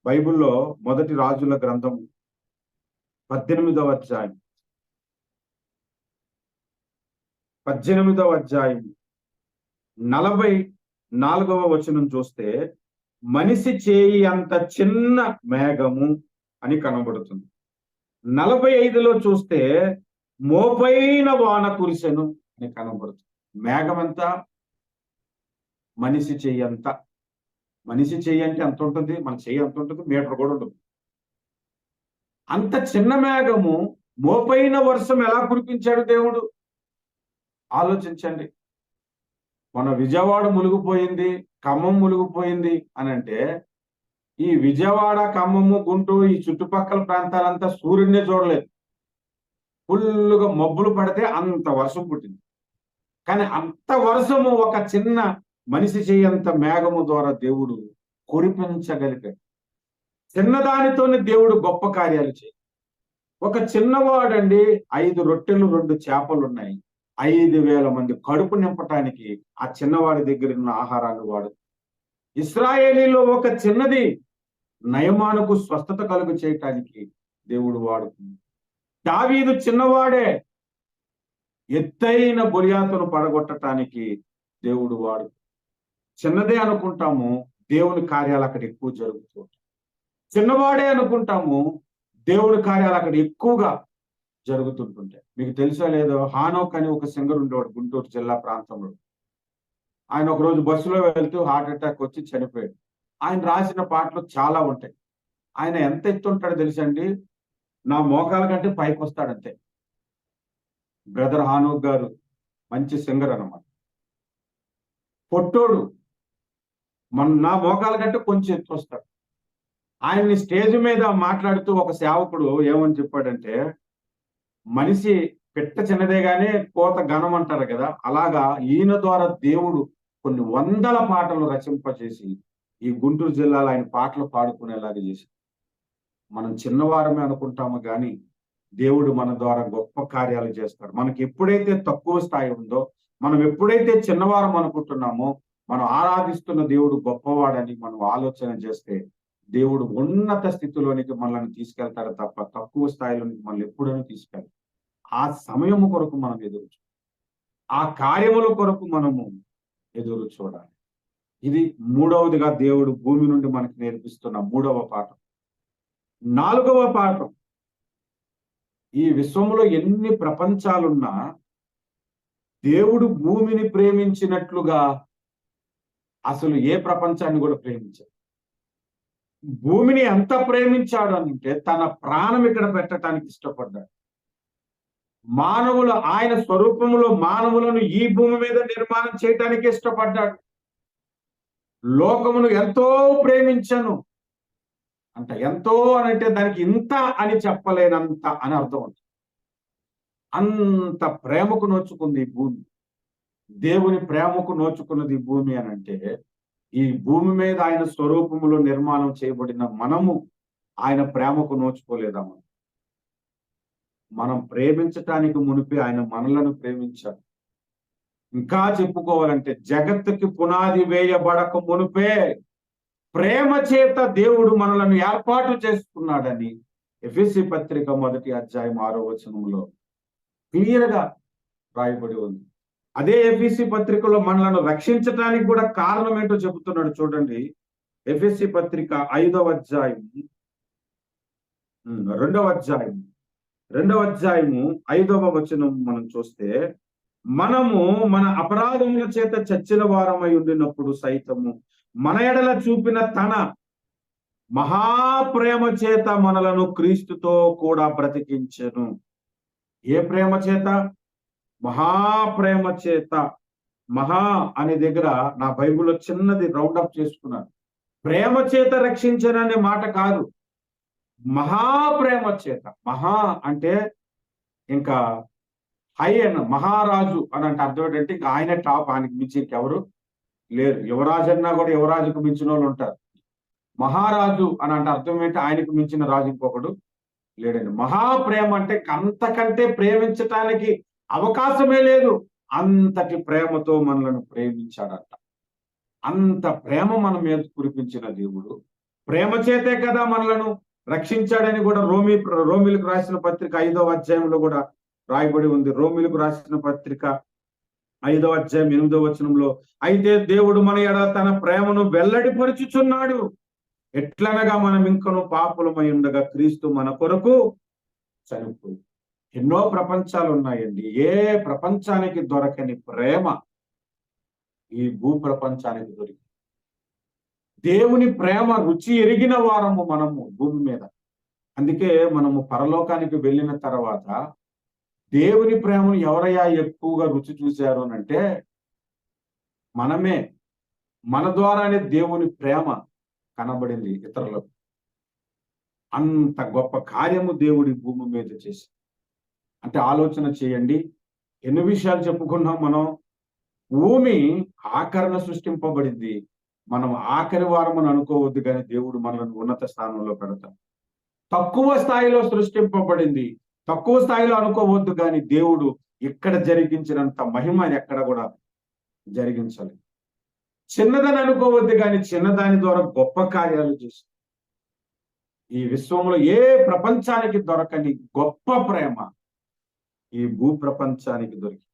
బైబిల్లో మొదటి రాజుల గ్రంథం 18వ అధ్యాయం 44వ వచనం చూస్తే, మనిషి చేయి అంత చిన్న మేఘము అని కనబడుతుంది. 45లో చూస్తే మోపైన వాన కురిసెను అని కనబడుతుంది. మేఘమంతా మనిషి చెయ్యి అంత. మనిషి చెయ్యి అంటే ఎంత ఉంటుంది? మన చెయ్యి ఎంత ఉంటుంది? మీటర్ కూడా ఉండదు. అంత చిన్న మేఘము మోపైన వర్షం ఎలా కురిపించాడు దేవుడు? ఆలోచించండి. మన విజయవాడ మునిగిపోయింది, ఖమ్మం మునిగిపోయింది అని అంటే, ఈ విజయవాడ, ఖమ్మము, గుంటూరు ఈ చుట్టుపక్కల ప్రాంతాలంతా సూర్యుడినే చూడలేదు. ఫుల్లుగా మబ్బులు పడితే అంత వర్షం పుట్టింది. కానీ అంత వర్షము ఒక చిన్న మనిషి చేయంత మేఘము ద్వారా దేవుడు కురిపించగలిగాడు. చిన్నదానితోనే దేవుడు గొప్ప కార్యాలు చేయి. ఒక చిన్నవాడండి, 5 రొట్టెలు 2 చేపలు ఉన్నాయి, 5,000 మంది కడుపు నింపటానికి ఆ చిన్నవాడి దగ్గర ఉన్న ఆహారాన్ని వాడు. ఇశ్రాయేలీలో ఒక చిన్నది నయమానుకు స్వస్థత కలుగు చేయటానికి దేవుడు వాడుతుంది. దావీదు చిన్నవాడే, ఎత్తైన గొలియాతును పడగొట్టడానికి దేవుడు వాడు. చిన్నదే అనుకుంటాము, దేవుని కార్యాలు అక్కడ ఎక్కువ జరుగుతూ. చిన్నవాడే అనుకుంటాము, దేవుడి కార్యాలు అక్కడ ఎక్కువగా జరుగుతుంటుంటాయి. మీకు తెలుసా లేదో, హానోక్ అని ఒక సింగర్ ఉండేవాడు గుంటూరు జిల్లా ప్రాంతంలో. ఆయన ఒకరోజు బస్సులో వెళ్తూ హార్ట్ అటాక్ వచ్చి చనిపోయాడు. ఆయన రాసిన పాటలు చాలా ఉంటాయి. ఆయన ఎంత ఎత్తుంటాడో తెలుసండి? నా మోకాల కంటే పైకి వస్తాడంతే. బ్రదర్ హానోక్ గారు మంచి సింగర్ అన్నమాట. పొట్టోడు, నా మోకాల కంటే కొంచెం ఎత్తు వస్తాడు. ఆయన్ని స్టేజ్ మీద మాట్లాడుతూ ఒక సేవకుడు ఏమని చెప్పాడంటే, మనిషి పిట్ట చిన్నదే గానీ కోత ఘనం అంటారు కదా, అలాగా ఈయన ద్వారా దేవుడు కొన్ని 100 పాటలు రచింపచేసి ఈ గుంటూరు జిల్లాలో ఆయన పాటలు పాడుకునేలాగా చేసి. మనం చిన్నవారమే అనుకుంటాము, కానీ దేవుడు మన ద్వారా గొప్ప కార్యాలు చేస్తాడు. మనకి ఎప్పుడైతే తక్కువ స్థాయి ఉందో, మనం ఎప్పుడైతే చిన్నవారం అనుకుంటున్నామో, మనం ఆరాధిస్తున్న దేవుడు గొప్పవాడని మనం ఆలోచన చేస్తే, దేవుడు ఉన్నత స్థితిలోనికి మనల్ని తీసుకెళ్తాడు తప్ప తక్కువ స్థాయిలోనికి మనల్ని ఎప్పుడూ తీసుకెళ్ళాలి. ఆ సమయం కొరకు మనం ఎదురు. ఆ కార్యముల కొరకు మనము ఎదురు చూడాలి. ఇది మూడవదిగా దేవుడు భూమి నుండి మనకు నేర్పిస్తున్న మూడవ పాఠం. నాలుగవ పాఠం, ఈ విశ్వంలో ఎన్ని ప్రపంచాలున్నా దేవుడు భూమిని ప్రేమించినట్లుగా అసలు ఏ ప్రపంచాన్ని కూడా ప్రేమించాడు. భూమిని ఎంత ప్రేమించాడు అంటే తన ప్రాణం ఇక్కడ పెట్టడానికి ఇష్టపడ్డాడు. మానవులు ఆయన స్వరూపంలో మానవులను ఈ భూమి మీద నిర్మాణం చేయటానికి ఇష్టపడ్డాడు. లోకమును ఎంతో ప్రేమించను అంట. ఎంతో అనంటే దానికి ఇంత అని చెప్పలేనంత అని అర్థం ఉంటుంది. అంత ప్రేమకు నోచుకుంది ఈ భూమి. దేవుని ప్రేమకు నోచుకున్నది ఈ భూమి అని అంటే, ఈ భూమి మీద ఆయన స్వరూపములో నిర్మాణం చేయబడిన మనము ఆయన ప్రేమకు నోచుకోలేదా? మనం ప్రేమించటానికి మునిపి ఆయన మనలను ప్రేమించాడు. ఇంకా చెప్పుకోవాలంటే జగత్తుకి పునాది వేయబడక మునిపే ప్రేమ చేత దేవుడు మనలను ఏర్పాటు చేసుకున్నాడని ఎఫెసీ పత్రిక 1వ అధ్యాయం 6వ వచనంలో క్లియర్ గా రాయబడి ఉంది. అదే ఎఫెసీ పత్రికలో మనలను రక్షించటానికి కూడా కారణం ఏంటో చెబుతున్నాడు. చూడండి, ఎఫెసీ పత్రిక 5వ అధ్యాయం 2వ అధ్యాయము 5వ వచనం మనం చూస్తే, మనము మన అపరాధముల చేత చచ్చిన వారమై ఉండినప్పుడు సైతము మన ఎడల చూపిన తన మహాప్రేమ చేత మనలను క్రీస్తుతో కూడా బ్రతికించెను. ఏ ప్రేమ చేత? మహాప్రేమ చేత. మహా అనే దగ్గర నా బైబిల్లో చిన్నది రౌండప్ చేసుకున్నాను. ప్రేమ చేత రక్షించననే మాట కాదు, మహాప్రేమ చేత. మహా అంటే ఇంకా హై అన్న, మహారాజు అని అంటే అర్థం ఏంటంటే ఇంకా ఆయన టాప్, ఆయనకి మించి ఇంకెవరు లేరు. యువరాజు అన్నా కూడా యువరాజుకు మించిన వాళ్ళు ఉంటారు. మహారాజు అని అంటే అర్థం ఏంటి? ఆయనకు మించిన రాజు ఇంకొకడు లేడండి. మహాప్రేమ అంటే అంతకంటే ప్రేమించటానికి అవకాశమే లేదు. అంతటి ప్రేమతో మనలను ప్రేమించాడట. అంత ప్రేమ మన మీద కురిపించిన దేవుడు ప్రేమ చేతే కదా మనలను రక్షించాడని కూడా రోమిలకు రాసిన పత్రిక 5వ అధ్యాయంలో కూడా రాయబడి ఉంది. రోమిలకు రాసిన పత్రిక 5వ అధ్యాయం 8వ వచనంలో, అయితే దేవుడు మన ఎడల తన ప్రేమను వెల్లడిపరుచుచున్నాడు. ఎట్లనగా మనం ఇంకను పాపులమై ఉండగా క్రీస్తు మన కొరకు చనిపోయి. ఎన్నో ప్రపంచాలు ఉన్నాయండి. ఏ ప్రపంచానికి దొరకని ప్రేమ ఈ భూ ప్రపంచానికి దొరికి. దేవుని ప్రేమ రుచి ఎరిగిన వారము మనము భూమి మీద. అందుకే మనము పరలోకానికి వెళ్ళిన తర్వాత దేవుని ప్రేమను ఎవరయ్యా ఎక్కువగా రుచి చూశారు అని అంటే మనమే. మన ద్వారానే దేవుని ప్రేమ కనబడింది ఇతరులకు. అంత గొప్ప కార్యము దేవుడి భూమి మీద చేసి. అంటే ఆలోచన చేయండి, ఎన్ని విషయాలు చెప్పుకున్నాం మనం. భూమి ఆఖరణ సృష్టింపబడింది. మనం ఆఖరి వారం అని అనుకోవద్దు, కానీ దేవుడు మనల్ని ఉన్నత స్థానంలో పెడతాం. తక్కువ స్థాయిలో సృష్టింపబడింది, తక్కువ స్థాయిలో అనుకోవద్దు, కానీ దేవుడు ఇక్కడ జరిగించినంత మహిమ ఎక్కడ కూడా జరిగించాలి. చిన్నదని అనుకోవద్దు, కానీ చిన్నదాని ద్వారా గొప్ప కార్యాలు చేసి ఈ విశ్వంలో ఏ ప్రపంచానికి దొరకని గొప్ప ప్రేమ ఈ భూ ప్రపంచానికి దొరికి.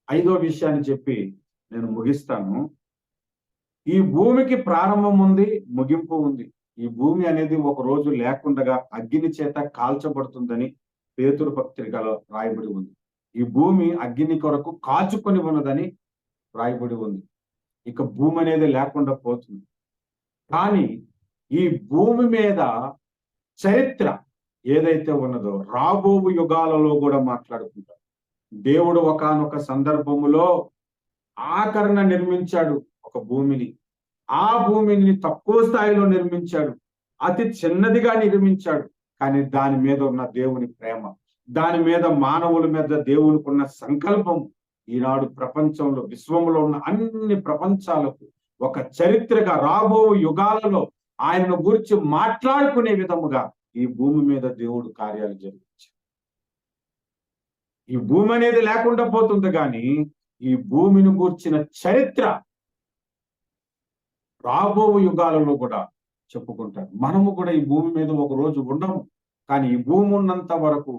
5వ విషయాన్ని చెప్పి నేను ముగిస్తాను. ఈ భూమికి ప్రారంభం ఉంది, ముగింపు ఉంది. ఈ భూమి అనేది ఒక రోజు లేకుండగా అగ్ని చేత కాల్చబడుతుందని పేతురు పత్రికలో రాయబడి ఉంది. ఈ భూమి అగ్ని కొరకు కాచుకొని ఉన్నదని రాయబడి ఉంది. ఇక భూమి అనేది లేకుండా పోతుంది. కానీ ఈ భూమి మీద చరిత్ర ఏదైతే ఉన్నదో రాబోవు యుగాలలో కూడా మాట్లాడుకుంటారు. దేవుడు ఒకానొక సందర్భములో ఆకరణ నిర్మించాడు ఒక భూమిని. ఆ భూమిని తక్కువ స్థాయిలో నిర్మించాడు, అతి చిన్నదిగా నిర్మించాడు. కానీ దాని మీద ఉన్న దేవుని ప్రేమ, దాని మీద మానవుల మీద దేవునికి ఉన్న సంకల్పం ఈనాడు ప్రపంచంలో విశ్వంలో ఉన్న అన్ని ప్రపంచాలకు ఒక చరిత్రగా రాబో యుగాలలో ఆయనను గురించి మాట్లాడుకునే విధముగా ఈ భూమి మీద దేవుడు కార్యాలు జరిగించాడు. ఈ భూమి అనేది లేకుండా పోతుంది, కానీ ఈ భూమిని గూర్చిన చరిత్ర రాబో యుగాలలో కూడా చెప్పుకుంటారు. మనము కూడా ఈ భూమి మీద ఒక రోజు ఉండము, కానీ ఈ భూమి ఉన్నంత వరకు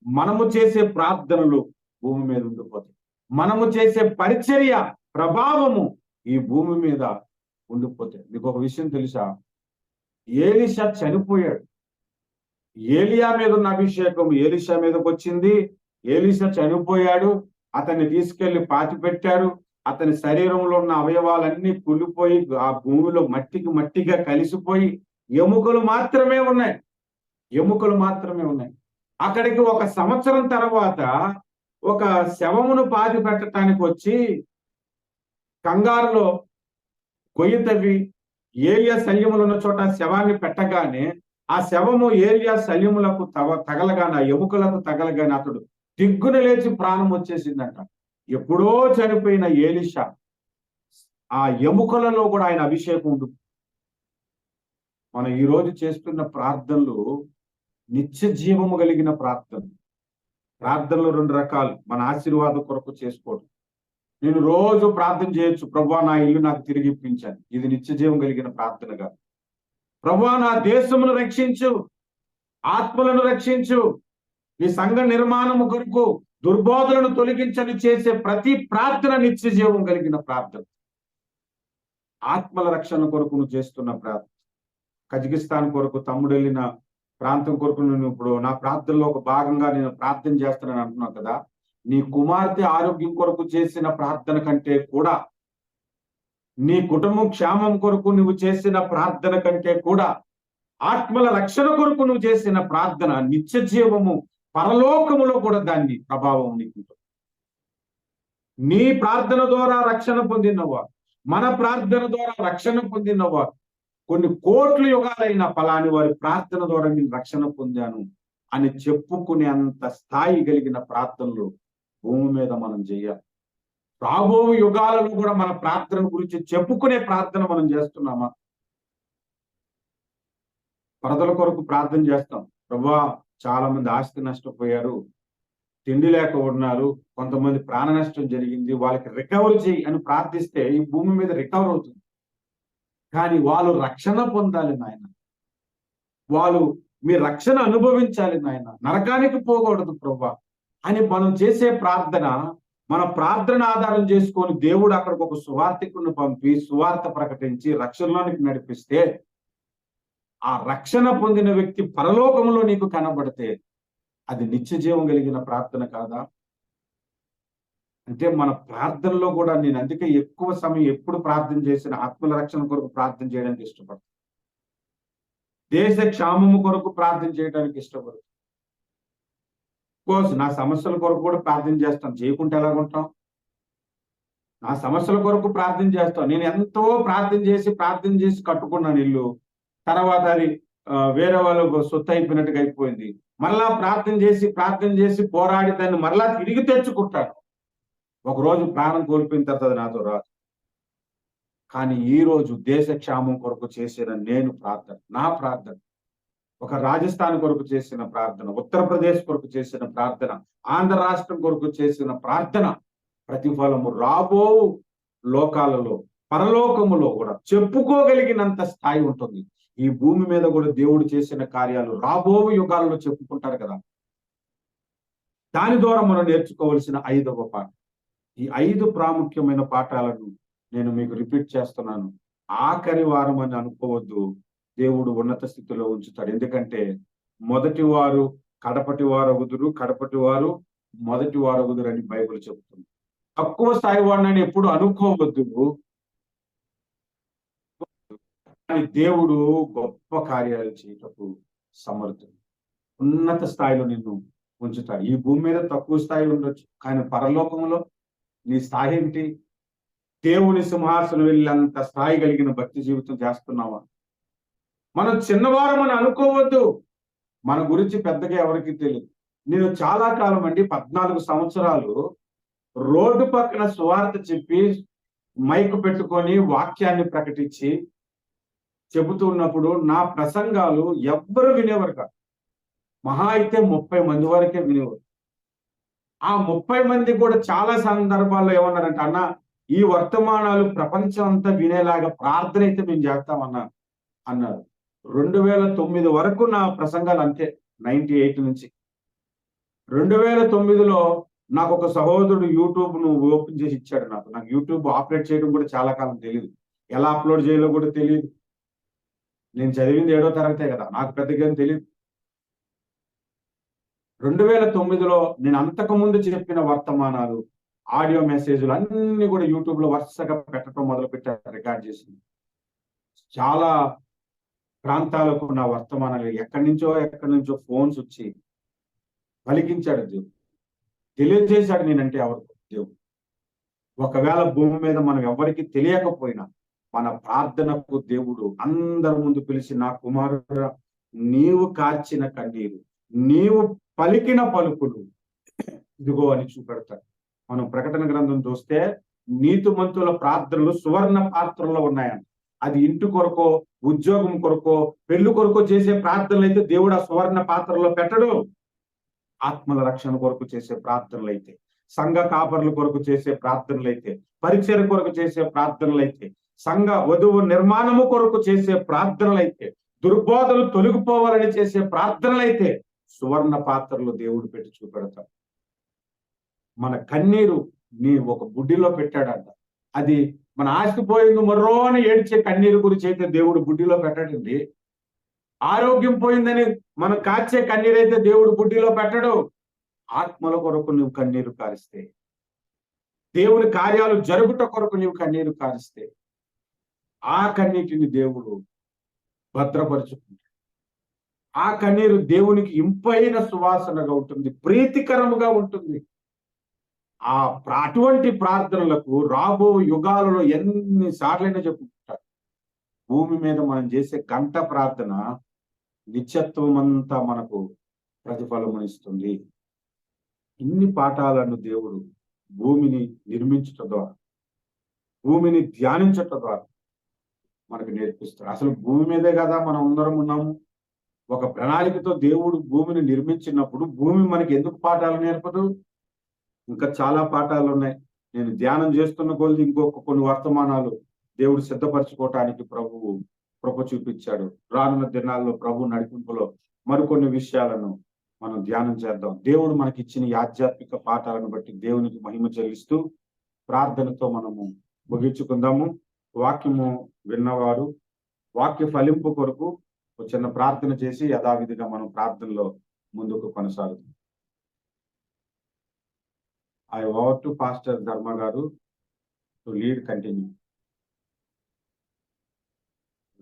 మనము చేసే ప్రార్థనలు భూమి మీద ఉండిపోతాయి. మనము చేసే పరిచర్య ప్రభావము ఈ భూమి మీద ఉండిపోతే. మీకు ఒక విషయం తెలుసా? ఏలీషా చనిపోయాడు. ఏలియా మీద ఉన్న అభిషేకం ఎలీషా మీదకి వచ్చింది. ఎలీషా చనిపోయాడు. అతన్ని తీసుకెళ్లి పాతి పెట్టారు. అతని శరీరంలో ఉన్న అవయవాలన్నీ కుళ్ళిపోయి ఆ భూమిలో మట్టిగా కలిసిపోయి ఎముకలు మాత్రమే ఉన్నాయి. ఎముకలు మాత్రమే ఉన్నాయి. అక్కడికి 1 సంవత్సరం తర్వాత ఒక శవమును పాతి పెట్టడానికి వచ్చి కంగారులో గొయ్యి తవ్వి ఏలియా శల్యములు ఉన్న చోట శవాన్ని పెట్టగానే ఆ శవము ఏలియా శల్యములకు తగలగానే, ఆ ఎముకలకు తగలగానే అతడు దిగ్గున లేచి ప్రాణం వచ్చేసిందంట. ఎప్పుడో చనిపోయిన ఏలీషా ఆ ఎముకలలో కూడా ఆయన అభిషేకం ఉండు. మనం ఈ రోజు చేస్తున్న ప్రార్థనలు నిత్య జీవము కలిగిన ప్రార్థనలు. ప్రార్థనలు 2 రకాలు. మన ఆశీర్వాదం కొరకు చేసుకోవడం. నేను రోజు ప్రార్థన చేయొచ్చు, ప్రభువా నా ఇల్లు నాకు తిరిగి ఇప్పించాను. ఇది నిత్య జీవం కలిగిన ప్రార్థనగా. ప్రభువా నా దేశమును రక్షించు, ఆత్మలను రక్షించు, ఈ సంఘ నిర్మాణము కొరకు దుర్బోధలను తొలగించని చేసే ప్రతి ప్రార్థన నిత్య జీవం కలిగిన ప్రార్థన. ఆత్మల రక్షణ కొరకు నువ్వు చేస్తున్న ప్రార్థన. కజకిస్తాన్ కొరకు తమ్ముడు వెళ్ళిన ప్రాంతం కొరకు నేను ఇప్పుడు నా ప్రార్థనలో ఒక భాగంగా నేను ప్రార్థన చేస్తున్నాను అంటున్నావు కదా. నీ కుమార్తె ఆరోగ్యం కొరకు చేసిన ప్రార్థన కంటే కూడా, నీ కుటుంబం క్షేమం కొరకు నువ్వు చేసిన ప్రార్థన కంటే కూడా, ఆత్మల రక్షణ కొరకు నువ్వు చేసిన ప్రార్థన నిత్య జీవము పరలోకములో కూడా దాన్ని ప్రభావం నీకు. నీ ప్రార్థన ద్వారా రక్షణ పొందినవా, మన ప్రార్థన ద్వారా రక్షణ పొందినవా, కొన్ని కోట్ల యుగాలైన ఫలాని వారి ప్రార్థన ద్వారా నేను రక్షణ పొందాను అని చెప్పుకునే అంత స్థాయి కలిగిన ప్రార్థనలు భూమి మీద మనం చేయాలి. రాబో యుగాలలో కూడా మన ప్రార్థన గురించి చెప్పుకునే ప్రార్థన మనం చేస్తున్నామా? ప్రజల కొరకు ప్రార్థన చేస్తాం. ప్రభువా చాలా మంది ఆస్తి నష్టపోయారు, తిండి లేక ఉన్నారు, కొంతమంది ప్రాణ నష్టం జరిగింది, వాళ్ళకి రికవర్ చేయి అని ప్రార్థిస్తే ఈ భూమి మీద రికవర్ అవుతుంది. కానీ వాళ్ళు రక్షణ పొందాలి నాయన, వాళ్ళు మీ రక్షణ అనుభవించాలి నాయన, నరకానికి పోకూడదు ప్రభువా అని మనం చేసే ప్రార్థన. మన ప్రార్థన ఆధారం చేసుకొని దేవుడు అక్కడికి ఒక సువార్తికుడిని పంపి సువార్త ప్రకటించి రక్షణలోనికి నడిపిస్తే, ఆ రక్షణ పొందిన వ్యక్తి పరలోకంలో నీకు కనబడితే అది నిత్య జీవం కలిగిన ప్రార్థన కాదా? అంటే మన ప్రార్థనలో కూడా నేను అందుకే ఎక్కువ సమయం ఎప్పుడు ప్రార్థన చేసిన ఆత్మల రక్షణ కొరకు ప్రార్థన చేయడానికి ఇష్టపడతాను. దేశ క్షేమము కొరకు ప్రార్థన చేయడానికి ఇష్టపడతాను. కోర్స్ నా సమస్యల కొరకు కూడా ప్రార్థన చేస్తాను, చేయకుంటే ఎలాగుంటాం? నా సమస్యల కొరకు ప్రార్థన చేస్తాను. నేను ఎంతో ప్రార్థన చేసి కట్టుకున్నాను ఇల్లు, తర్వాత అది వేరే వాళ్ళకు సొత్తు అయిపోయినట్టుగా అయిపోయింది. మరలా ప్రార్థన చేసి పోరాడి దాన్ని మరలా తిరిగి తెచ్చుకుంటాను. ఒకరోజు ప్రాణం కోల్పోయిన తర్వాత అది నాతో రాదు. కానీ ఈ రోజు దేశ క్షేమం కొరకు చేసిన నేను నా ప్రార్థన, ఒక రాజస్థాన్ కొరకు చేసిన ప్రార్థన, ఉత్తరప్రదేశ్ కొరకు చేసిన ప్రార్థన, ఆంధ్ర రాష్ట్రం కొరకు చేసిన ప్రార్థన ప్రతిఫలము రాబో లోకాలలో పరలోకములో కూడా చెప్పుకోగలిగినంత స్థాయి ఉంటుంది. ఈ భూమి మీద కూడా దేవుడు చేసిన కార్యాలు రాబో యుగాలలో చెప్పుకుంటారు కదా. దాని ద్వారా మనం నేర్చుకోవాల్సిన 5వ పాఠం. ఈ 5 ప్రాముఖ్యమైన పాఠాలను నేను మీకు రిపీట్ చేస్తున్నాను. ఆఖరి వారం అని అనుకోవద్దు, దేవుడు ఉన్నత స్థితిలో ఉంచుతాడు. ఎందుకంటే మొదటి వారు కడపటి వారు అగుదురు, కడపటి వారు మొదటి వారు అగుదురు అని బైబిల్ చెబుతుంది. తక్కువ స్థాయి వాడిని ఎప్పుడు అనుకోవద్దు. కానీ దేవుడు గొప్ప కార్యాలు చేయటకు సమర్థుడు. ఉన్నత స్థాయిలో నిన్ను ఉంచుతాడు. ఈ భూమి మీద తక్కువ స్థాయి ఉండొచ్చు, కానీ పరలోకంలో నీ స్థాయి ఏంటి? దేవుని సింహాసనం వెళ్ళేంత స్థాయి కలిగిన భక్తి జీవితం చేస్తున్నావా? మనం చిన్నవారం అని అనుకోవద్దు. మన గురించి పెద్దగా ఎవరికి తెలియదు. నేను చాలా కాలం 14 సంవత్సరాలు రోడ్డు పక్కన సువార్త చెప్పి మైక్ పెట్టుకొని వాక్యాన్ని ప్రకటించి చెబుతున్నప్పుడు నా ప్రసంగాలు ఎవ్వరు వినేవారు కాదు. మహా అయితే 30 మంది వరకే వినేవారు. ఆ 30 మంది కూడా చాలా సందర్భాల్లో ఏమన్నారంటే, అన్న ఈ వర్తమానాలు ప్రపంచం అంతా వినేలాగా ప్రార్థన అయితే మేము చేస్తామన్నా అన్నారు. 2009 వరకు నా ప్రసంగాలు అంతే. 98 నుంచి 2009లో నాకు ఒక సహోదరుడు యూట్యూబ్ ను ఓపెన్ చేసి ఇచ్చాడు. నాకు యూట్యూబ్ ఆపరేట్ చేయడం కూడా చాలా కాలం తెలియదు. ఎలా అప్లోడ్ చేయాలో కూడా తెలియదు. నేను చదివింది 7వ తరగతే కదా, నాకు పెద్దగా తెలియదు. 2009లో నేను అంతకు ముందు చెప్పిన వర్తమానాలు, ఆడియో మెసేజ్లు అన్ని కూడా యూట్యూబ్ లో వరుసగా పెట్టడం మొదలు పెట్టారు, రికార్డ్ చేసి. చాలా ప్రాంతాలకు నా వర్తమానాలు ఎక్కడి నుంచో ఫోన్స్ వచ్చి పలికించాడు దేవుడు. తెలియజేశాడు నేనంటే ఎవరికి దేవుడు. ఒకవేళ భూమి మీద మనం ఎవరికి తెలియకపోయినా మన ప్రార్థనకు దేవుడు అందరి ముందు పిలిచి, నా కుమారుడా, నీవు కార్చిన కన్నీరు, నీవు పలికిన పలుకులు ఇదిగో అని చూపెడతాడు. మనం ప్రకటన గ్రంథం చూస్తే నీతిమంతుల ప్రార్థనలు సువర్ణ పాత్రలో ఉన్నాయంట. అది ఇంటి కొరకో, ఉద్యోగం కొరకో, పెళ్లి కొరకో చేసే ప్రార్థనలు అయితే దేవుడు ఆ సువర్ణ పాత్రలో పెట్టడు. ఆత్మల రక్షణ కొరకు చేసే ప్రార్థనలైతే, సంఘ కాపర్ల కొరకు చేసే ప్రార్థనలైతే, పరిచయ కొరకు చేసే ప్రార్థనలైతే, సంఘ వధువు నిర్మాణము కొరకు చేసే ప్రార్థనలైతే, దుర్బోధలు తొలగిపోవాలని చేసే ప్రార్థనలైతే సువర్ణ పాత్రలు దేవుడు పెట్టి చూపెడతాడు. మన కన్నీరు నీ ఒక బుడ్డిలో పెట్టాడంట. అది మన ఆస్తి పోయింది మరో అని ఏడ్చే కన్నీరు గురించి అయితే దేవుడు బుడ్డిలో పెట్టడండి. ఆరోగ్యం పోయిందని మనం కాచే కన్నీరైతే దేవుడు బుడ్డిలో పెట్టడు. ఆత్మల కొరకు నువ్వు కన్నీరు కారిస్తే, దేవుని కార్యాలు జరుగుట కొరకు నువ్వు కన్నీరు కారిస్తే, ఆ కన్నీటిని దేవుడు భద్రపరుచుకుంటాడు. ఆ కన్నీరు దేవునికి ఇంపైన సువాసనగా ఉంటుంది, ప్రీతికరముగా ఉంటుంది. అటువంటి ప్రార్థనలకు రాబో యుగాలలో ఎన్నిసార్లైనా చెప్పుకుంటారు. భూమి మీద మనం చేసే గంట ప్రార్థన నిత్యత్వం అంతా మనకు ప్రతిఫలమునిస్తుంది. ఇన్ని పాఠాలను దేవుడు భూమిని నిర్మించటం ద్వారా, భూమిని ధ్యానించటం ద్వారా మనకు నేర్పిస్తాడు. అసలు భూమి మీదే కదా మనం అందరం ఉన్నాము. ఒక ప్రణాళికతో దేవుడు భూమిని నిర్మించినప్పుడు భూమి మనకి ఎందుకు పాఠాలు నేర్పదు? ఇంకా చాలా పాఠాలు ఉన్నాయి. నేను ధ్యానం చేస్తున్న కొద్ది ఇంకొక కొన్ని వర్తమానాలు దేవుడు సిద్ధపరచుకోవటానికి ప్రభువు కృప చూపించాడు. రానున్న దినాల్లో ప్రభు నడిపింపులో మరికొన్ని విషయాలను మనం ధ్యానం చేద్దాం. దేవుడు మనకి ఇచ్చిన ఈ ఆధ్యాత్మిక పాఠాలను బట్టి దేవునికి మహిమ చెల్లిస్తూ ప్రార్థనతో మనము ముగించుకుందాము. వాక్యము విన్నవారు వాక్య ఫలింపు కొరకు ఒక చిన్న ప్రార్థన చేసి యథావిధిగా మనం ప్రార్థనలో ముందుకు కొనసాగుతాం. I over to Pastor Dharma Garu to lead continue.